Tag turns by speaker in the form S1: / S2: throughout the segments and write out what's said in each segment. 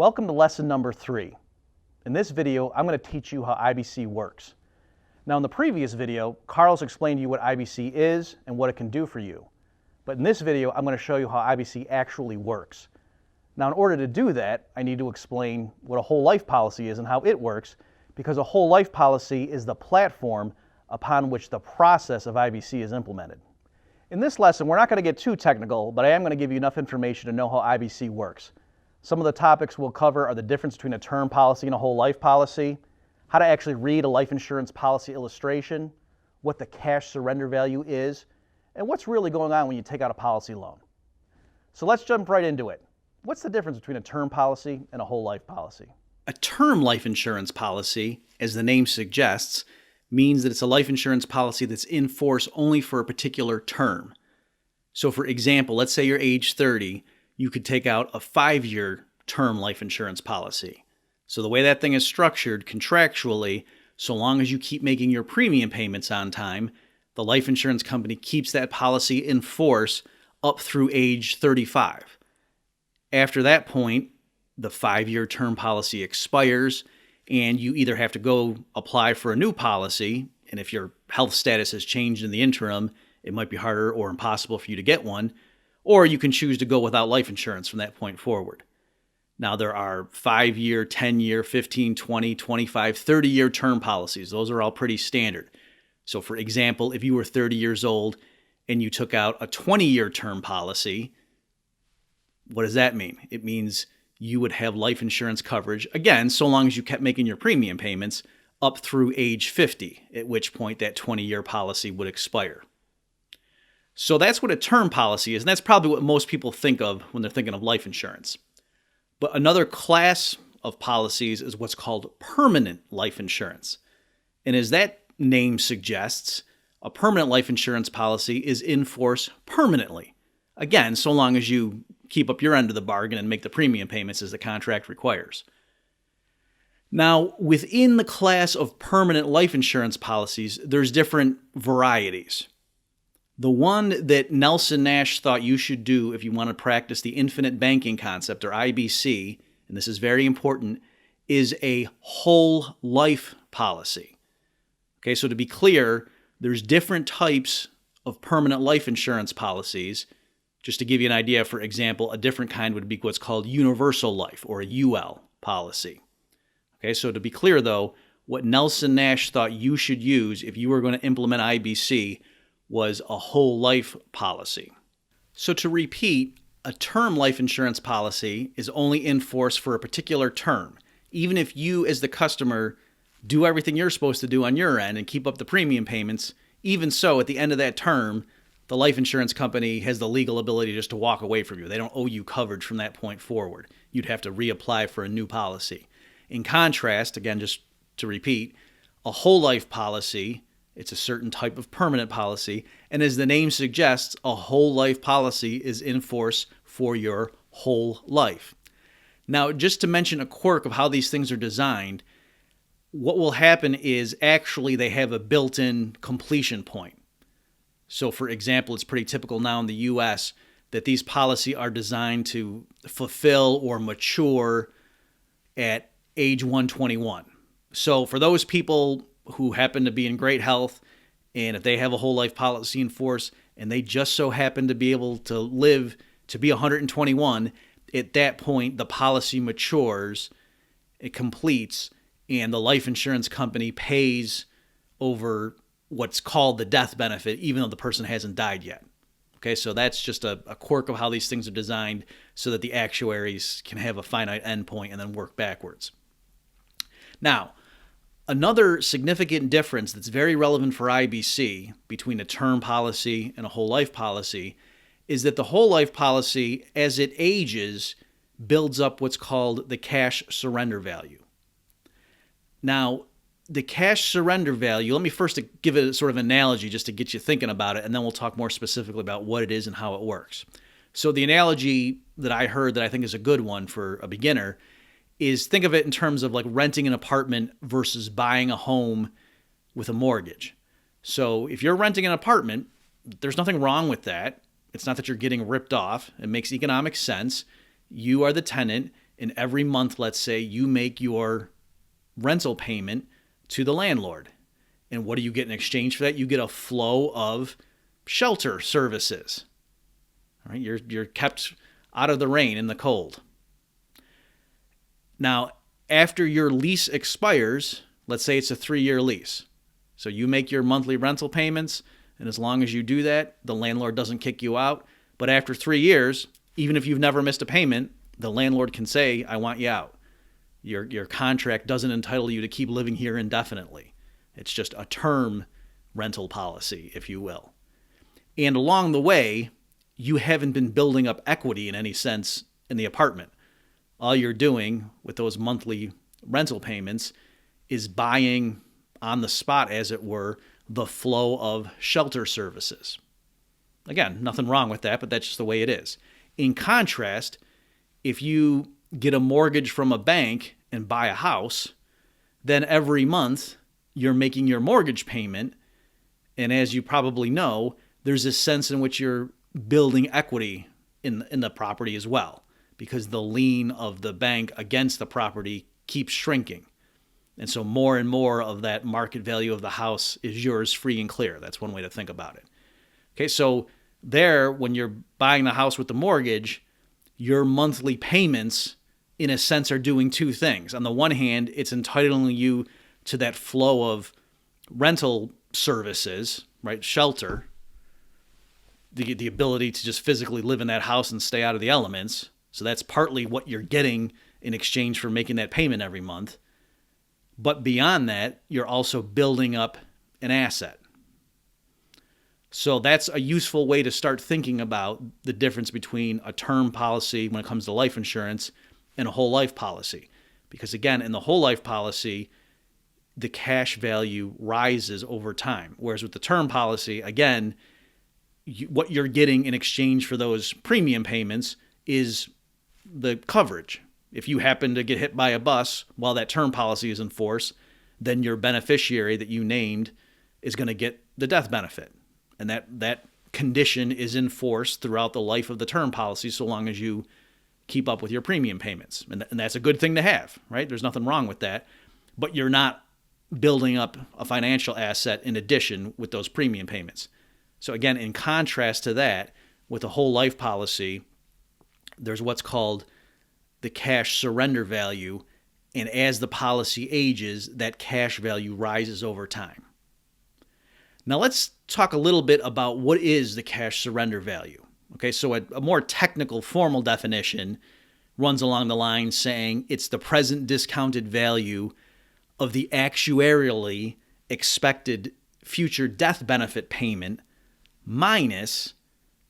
S1: Welcome to lesson number 3. In this video, I'm going to teach you how IBC works. Now in the previous video, Carl's explained to you what IBC is and what it can do for you. But in this video, I'm going to show you how IBC actually works. Now in order to do that, I need to explain what a whole life policy is and how it works, because a whole life policy is the platform upon which the process of IBC is implemented. In this lesson, we're not going to get too technical, but I am going to give you enough information to know how IBC works. Some of the topics we'll cover are the difference between a term policy and a whole life policy, how to actually read a life insurance policy illustration, what the cash surrender value is, and what's really going on when you take out a policy loan. So let's jump right into it. What's the difference between a term policy and a whole life policy?
S2: A term life insurance policy, as the name suggests, means that it's a life insurance policy that's in force only for a particular term. So for example, let's say you're age 30, you could take out a 5-year term life insurance policy. So the way that thing is structured contractually, so long as you keep making your premium payments on time, the life insurance company keeps that policy in force up through age 35. After that point, the 5-year term policy expires, and you either have to go apply for a new policy, and if your health status has changed in the interim, it might be harder or impossible for you to get one, or you can choose to go without life insurance from that point forward. Now, there are 5-year, 10-year, 15, 20, 25, 30-year term policies. Those are all pretty standard. So, for example, if you were 30 years old and you took out a 20-year term policy, what does that mean? It means you would have life insurance coverage, again, so long as you kept making your premium payments, up through age 50, at which point that 20-year policy would expire. So that's what a term policy is, and that's probably what most people think of when they're thinking of life insurance. But another class of policies is what's called permanent life insurance. And as that name suggests, a permanent life insurance policy is in force permanently. Again, so long as you keep up your end of the bargain and make the premium payments as the contract requires. Now, within the class of permanent life insurance policies, there's different varieties. The one that Nelson Nash thought you should do if you want to practice the infinite banking concept, or IBC, and this is very important, is a whole life policy. Okay, so to be clear, there's different types of permanent life insurance policies. Just to give you an idea, for example, a different kind would be what's called universal life, or a UL policy. Okay, so to be clear though, what Nelson Nash thought you should use if you were going to implement IBC was a whole life policy. So to repeat, a term life insurance policy is only in force for a particular term. Even if you as the customer do everything you're supposed to do on your end and keep up the premium payments, even so at the end of that term, the life insurance company has the legal ability just to walk away from you. They don't owe you coverage from that point forward. You'd have to reapply for a new policy. In contrast, again, just to repeat, a whole life policy, it's a certain type of permanent policy, and as the name suggests, a whole life policy is in force for your whole life. Now, just to mention a quirk of how these things are designed, what will happen is actually they have a built-in completion point. So, for example, it's pretty typical now in the U.S. that these policies are designed to fulfill or mature at age 121. So, for those people who happen to be in great health, and if they have a whole life policy in force, and they just so happen to be able to live to be 121, at that point, the policy matures, it completes, and the life insurance company pays over what's called the death benefit, even though the person hasn't died yet. Okay, so that's just a quirk of how these things are designed so that the actuaries can have a finite endpoint and then work backwards. Now, another significant difference that's very relevant for IBC between a term policy and a whole life policy is that the whole life policy, as it ages, builds up what's called the cash surrender value. Now, the cash surrender value, let me first give it a sort of analogy just to get you thinking about it, and then we'll talk more specifically about what it is and how it works. So the analogy that I heard that I think is a good one for a beginner is think of it in terms of like renting an apartment versus buying a home with a mortgage. So if you're renting an apartment, there's nothing wrong with that. It's not that you're getting ripped off. It makes economic sense. You are the tenant. And every month, let's say you make your rental payment to the landlord. And what do you get in exchange for that? You get a flow of shelter services. All right, you're kept out of the rain and the cold. Now, after your lease expires, let's say it's a 3-year lease. So you make your monthly rental payments, and as long as you do that, the landlord doesn't kick you out. But after 3 years, even if you've never missed a payment, the landlord can say, I want you out. Your contract doesn't entitle you to keep living here indefinitely. It's just a term rental policy, if you will. And along the way, you haven't been building up equity in any sense in the apartment. All you're doing with those monthly rental payments is buying on the spot, as it were, the flow of shelter services. Again, nothing wrong with that, but that's just the way it is. In contrast, if you get a mortgage from a bank and buy a house, then every month you're making your mortgage payment. And as you probably know, there's a sense in which you're building equity in the property as well, because the lien of the bank against the property keeps shrinking. And so more and more of that market value of the house is yours free and clear. That's one way to think about it. Okay, so there, when you're buying the house with the mortgage, your monthly payments, in a sense, are doing two things. On the one hand, it's entitling you to that flow of rental services, right? Shelter, the ability to just physically live in that house and stay out of the elements. So that's partly what you're getting in exchange for making that payment every month. But beyond that, you're also building up an asset. So that's a useful way to start thinking about the difference between a term policy when it comes to life insurance and a whole life policy. Because again, in the whole life policy, the cash value rises over time. Whereas with the term policy, again, what you're getting in exchange for those premium payments is the coverage. If you happen to get hit by a bus while that term policy is in force, then your beneficiary that you named is going to get the death benefit. And that condition is in force throughout the life of the term policy so long as you keep up with your premium payments. And that's a good thing to have, right? There's nothing wrong with that. But you're not building up a financial asset in addition with those premium payments. So again, in contrast to that, with a whole life policy, there's what's called the cash surrender value. And as the policy ages, that cash value rises over time. Now let's talk a little bit about what is the cash surrender value. Okay, so a more technical, formal definition runs along the line saying it's the present discounted value of the actuarially expected future death benefit payment minus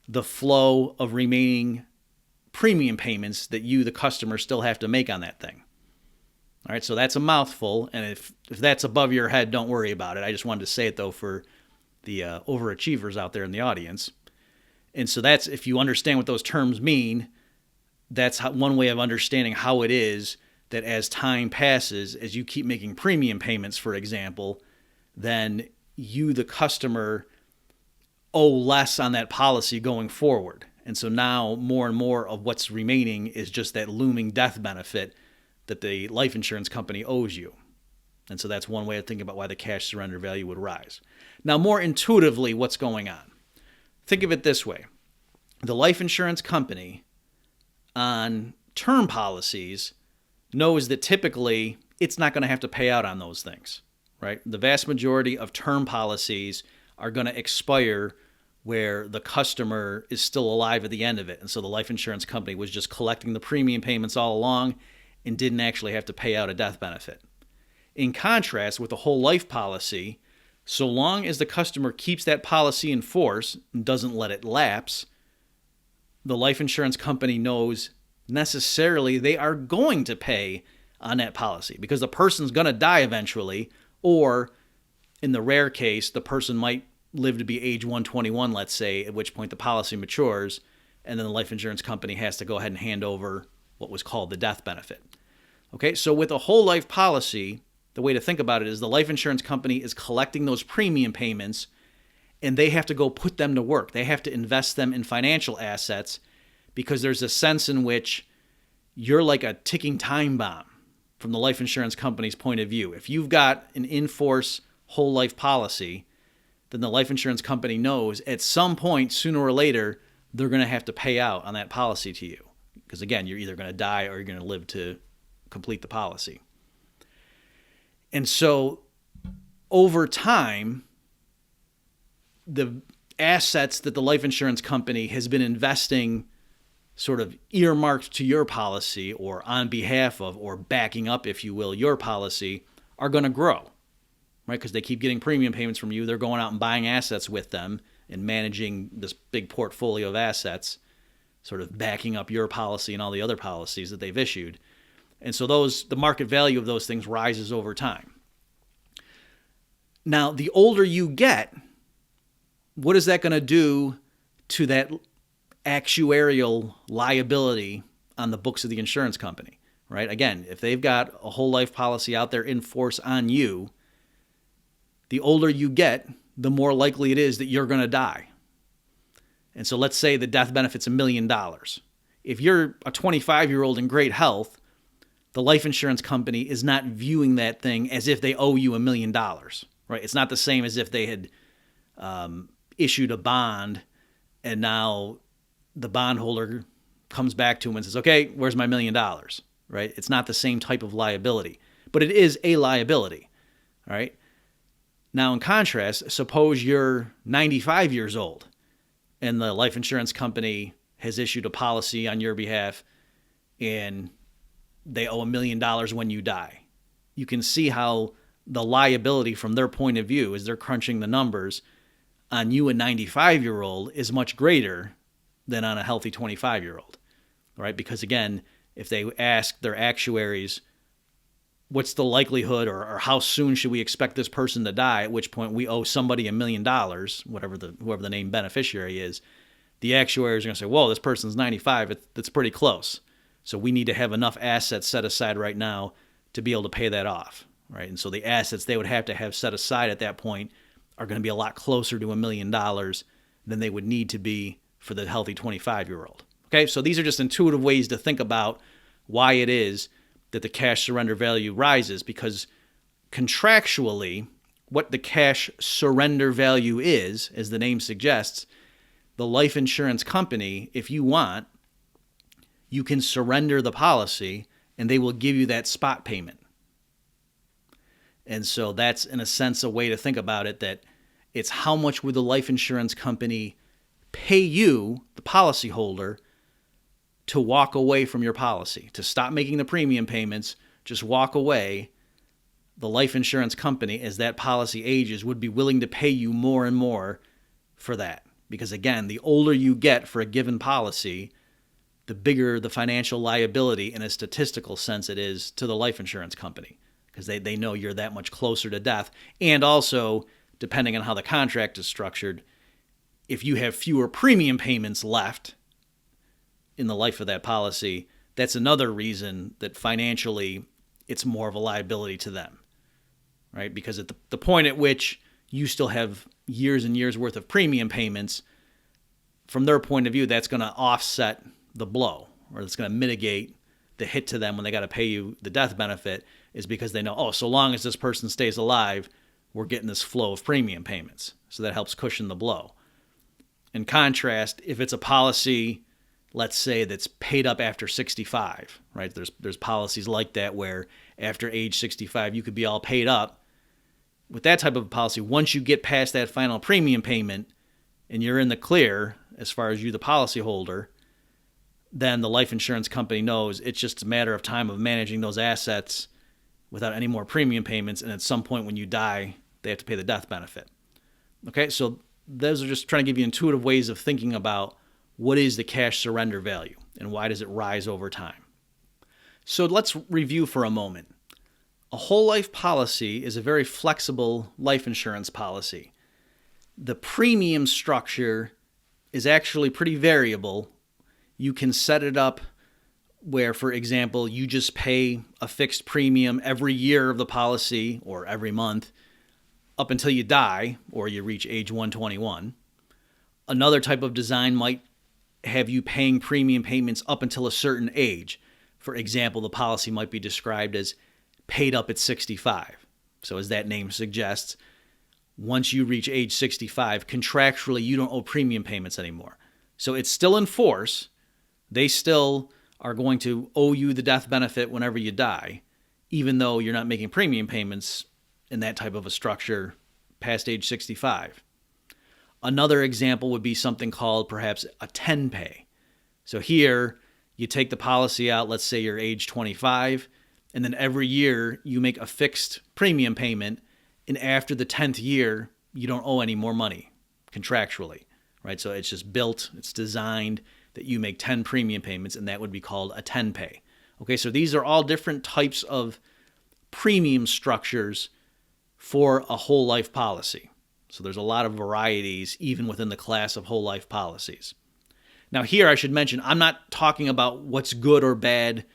S2: the flow of remaining premium payments that you, the customer, still have to make on that thing. All right, so that's a mouthful, and if that's above your head, don't worry about it. I just wanted to say it, though, for the overachievers out there in the audience. And so that's, if you understand what those terms mean, that's one way of understanding how it is that as time passes, as you keep making premium payments, for example, then you, the customer, owe less on that policy going forward. And so now more and more of what's remaining is just that looming death benefit that the life insurance company owes you. And so that's one way of thinking about why the cash surrender value would rise. Now, more intuitively, what's going on? Think of it this way. The life insurance company on term policies knows that typically it's not going to have to pay out on those things, right? The vast majority of term policies are going to expire where the customer is still alive at the end of it. And so the life insurance company was just collecting the premium payments all along and didn't actually have to pay out a death benefit. In contrast, with a whole life policy, so long as the customer keeps that policy in force and doesn't let it lapse, the life insurance company knows necessarily they are going to pay on that policy because the person's going to die eventually, or in the rare case, the person might live to be age 121, let's say, at which point the policy matures, and then the life insurance company has to go ahead and hand over what was called the death benefit. Okay, so with a whole life policy, the way to think about it is the life insurance company is collecting those premium payments and they have to go put them to work. They have to invest them in financial assets because there's a sense in which you're like a ticking time bomb from the life insurance company's point of view. If you've got an in-force whole life policy, then the life insurance company knows at some point, sooner or later, they're going to have to pay out on that policy to you. Because again, you're either going to die or you're going to live to complete the policy. And so over time, the assets that the life insurance company has been investing sort of earmarked to your policy or on behalf of or backing up, if you will, your policy are going to grow, right? Because they keep getting premium payments from you. They're going out and buying assets with them and managing this big portfolio of assets, sort of backing up your policy and all the other policies that they've issued. And so the market value of those things rises over time. Now, the older you get, what is that going to do to that actuarial liability on the books of the insurance company, right? Again, if they've got a whole life policy out there in force on you, the older you get, the more likely it is that you're going to die. And so let's say the death benefit's $1 million. If you're a 25-year-old in great health, the life insurance company is not viewing that thing as if they owe you $1 million, right? It's not the same as if they had issued a bond and now the bondholder comes back to him and says, okay, where's my $1 million, right? It's not the same type of liability, but it is a liability, right? Now, in contrast, suppose you're 95 years old and the life insurance company has issued a policy on your behalf and they owe $1 million when you die. You can see how the liability from their point of view, as they're crunching the numbers, on you, a 95-year-old, is much greater than on a healthy 25-year-old, right? Because again, if they ask their actuaries, what's the likelihood or how soon should we expect this person to die, at which point we owe somebody $1 million, whoever the named beneficiary is, the actuaries are going to say, whoa, this person's 95. That's pretty close. So we need to have enough assets set aside right now to be able to pay that off, right? And so the assets they would have to have set aside at that point are going to be a lot closer to $1 million than they would need to be for the healthy 25-year-old. Okay, so these are just intuitive ways to think about why it is that the cash surrender value rises, because contractually, what the cash surrender value is, as the name suggests, the life insurance company, if you want, you can surrender the policy and they will give you that spot payment. And so that's, in a sense, a way to think about it, that it's how much would the life insurance company pay you, the policyholder, to walk away from your policy, to stop making the premium payments, just walk away. The life insurance company, as that policy ages, would be willing to pay you more and more for that. Because again, the older you get for a given policy, the bigger the financial liability in a statistical sense it is to the life insurance company, because they know you're that much closer to death. And also, depending on how the contract is structured, if you have fewer premium payments left in the life of that policy, that's another reason that financially it's more of a liability to them, right? Because at the point at which you still have years and years worth of premium payments, from their point of view, that's going to offset the blow, or it's going to mitigate the hit to them when they got to pay you the death benefit, is because they know, oh, so long as this person stays alive, we're getting this flow of premium payments. So that helps cushion the blow. In contrast, if it's a policy, let's say, that's paid up after 65, right? There's policies like that where after age 65, you could be all paid up. With that type of policy, once you get past that final premium payment and you're in the clear as far as you, the policyholder, then the life insurance company knows it's just a matter of time of managing those assets without any more premium payments. And at some point when you die, they have to pay the death benefit. Okay, so those are just trying to give you intuitive ways of thinking about what is the cash surrender value and why does it rise over time. So let's review for a moment. A whole life policy is a very flexible life insurance policy. The premium structure is actually pretty variable. You can set it up where, for example, you just pay a fixed premium every year of the policy or every month up until you die or you reach age 121. Another type of design might have you paying premium payments up until a certain age. For example, the policy might be described as paid up at 65. So as that name suggests, once you reach age 65, contractually, you don't owe premium payments anymore. So it's still in force. They still are going to owe you the death benefit whenever you die, even though you're not making premium payments in that type of a structure past age 65. Another example would be something called perhaps a 10 pay. So here, you take the policy out, let's say you're age 25, and then every year you make a fixed premium payment, and after the 10th year, you don't owe any more money contractually, right? So it's just built, it's designed that you make 10 premium payments, and that would be called a 10 pay. Okay, so these are all different types of premium structures for a whole life policy. So there's a lot of varieties even within the class of whole life policies. Now here I should mention, I'm not talking about what's good or bad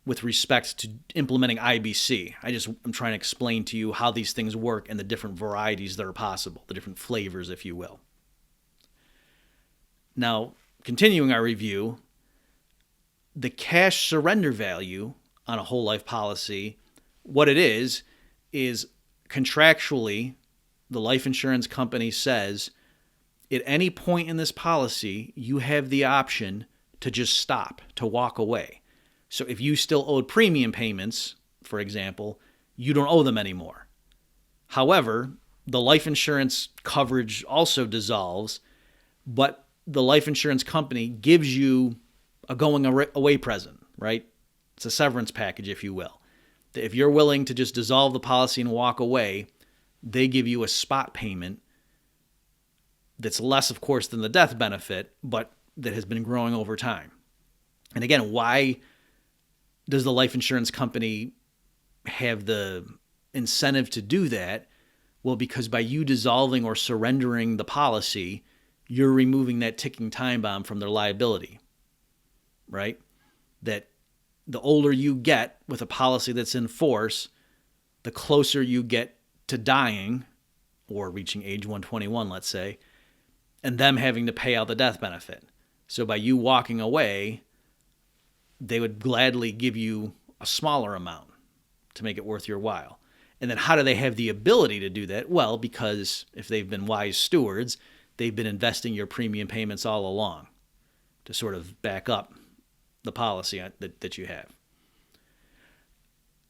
S2: with respect to implementing IBC. I'm trying to explain to you how these things work and the different varieties that are possible, the different flavors, if you will. Now, continuing our review, the cash surrender value on a whole life policy, what it is contractually, the life insurance company says, at any point in this policy, you have the option to just stop, to walk away. So if you still owed premium payments, for example, you don't owe them anymore. However, the life insurance coverage also dissolves, but the life insurance company gives you a going away present, right? It's a severance package, if you will. If you're willing to just dissolve the policy and walk away, they give you a spot payment that's less, of course, than the death benefit, but that has been growing over time. And again, why does the life insurance company have the incentive to do that? Well, because by you dissolving or surrendering the policy, you're removing that ticking time bomb from their liability, right? That the older you get with a policy that's in force, the closer you get to dying or reaching age 121, let's say, and them having to pay out the death benefit. So by you walking away, they would gladly give you a smaller amount to make it worth your while. And then how do they have the ability to do that? Well, because if they've been wise stewards, they've been investing your premium payments all along to sort of back up the policy that you have.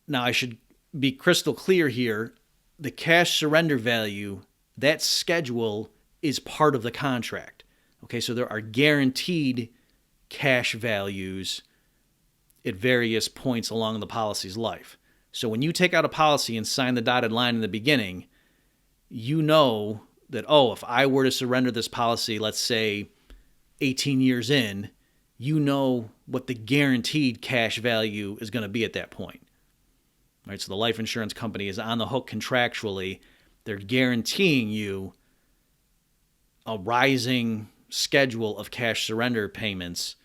S2: Now, I should be crystal clear here. The cash surrender value, that schedule is part of the contract. Okay, so there are guaranteed cash values at various points along the policy's life. So when you take out a policy and sign the dotted line in the beginning, you know that, if I were to surrender this policy, let's say 18 years in, you know what the guaranteed cash value is going to be at that point. Right? So the life insurance company is on the hook contractually. They're guaranteeing you a rising schedule of cash surrender payments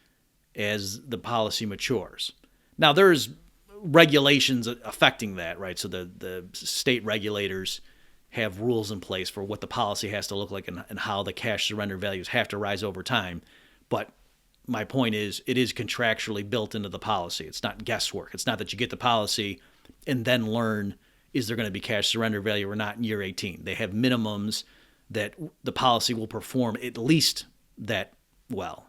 S2: as the policy matures. Now, there's regulations affecting that, right? So the state regulators have rules in place for what the policy has to look like and how the cash surrender values have to rise over time. But my point is, it is contractually built into the policy. It's not guesswork. It's not that you get the policy and then learn, is there going to be cash surrender value or not in year 18? They have minimums that the policy will perform at least that well.